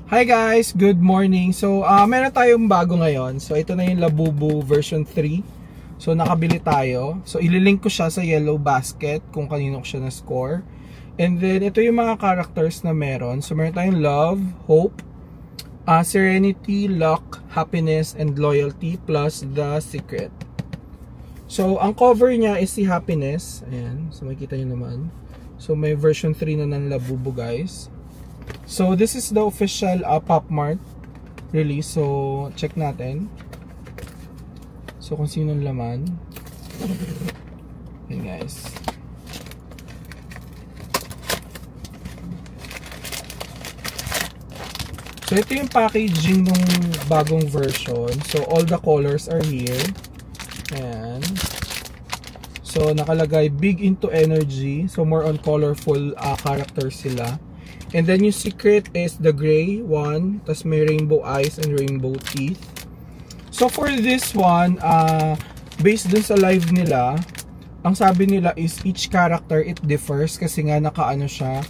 Hi guys, good morning. So, meron tayong bago ngayon. So, ito na yung Labubu version 3. So, nakabili tayo. So, ililink ko siya sa Yellow Basket kung kanino ko siya na-score. And then, ito yung mga characters na meron. So, meron tayong Love, Hope, Serenity, Luck, Happiness, and Loyalty, plus The Secret. So, ang cover niya is si Happiness. Ayan. So, makikita nyo naman. So, may version 3 na ng Labubu, guys. So, this is the official Pop Mart release. So, check natin. So, kung sinong laman. Ayan, guys. So, ito yung packaging ng bagong version. So, all the colors are here. Ayan. So, nakalagay big into energy. So, more on colorful characters sila. And then yung secret is the gray one. Tapos may rainbow eyes and rainbow teeth. So for this one, based dun sa live nila, ang sabi nila is each character it differs. Kasi nga naka-ano siya,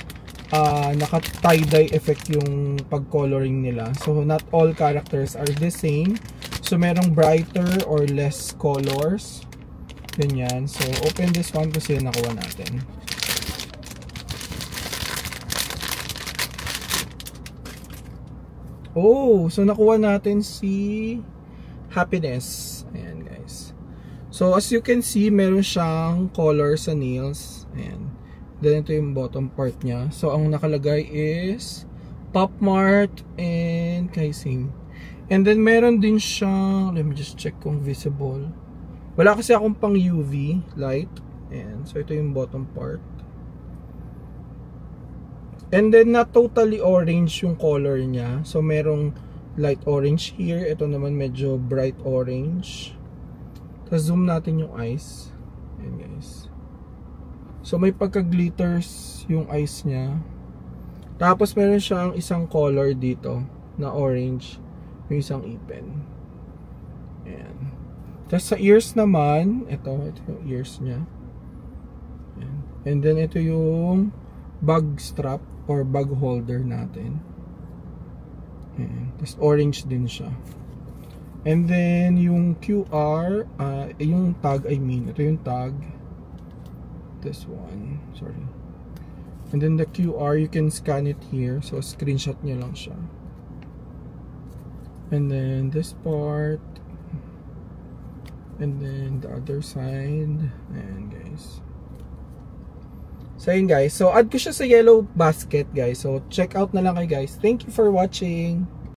naka tie-dye effect yung pag-coloring nila. So not all characters are the same. So merong brighter or less colors. Ganyan. So open this one kasi nakuha natin. Oh, so nakuha natin si Happiness. Ayan, guys. So, as you can see, meron siyang color sa nails. Ayan. Then, ito yung bottom part niya. So, ang nakalagay is Pop Mart and Kaising. And then, meron din siyang, let me just check kung visible. Wala kasi akong pang UV light. Ayan. So, ito yung bottom part. And then, not totally orange yung color niya. So, merong light orange here. Ito naman medyo bright orange. Tapos, zoom natin yung eyes. Ayan, guys. So, may pagka-glitters yung eyes niya. Tapos, meron siyang isang color dito na orange. Yung isang ipin. Ayan. Tapos, sa ears naman, ito yung ears niya. Ayan. And then, ito yung bag strap or bag holder natin. Ayan. Tapos orange din siya. And then yung QR, yung tag, I mean, ito yung tag. This one, sorry. And then the QR, you can scan it here. So screenshot nyo lang siya. And then this part. And then the other side. Ayan, guys. So yun, guys. So add ko siya sa Yellow Basket, guys. So check out na lang kayo, guys. Thank you for watching.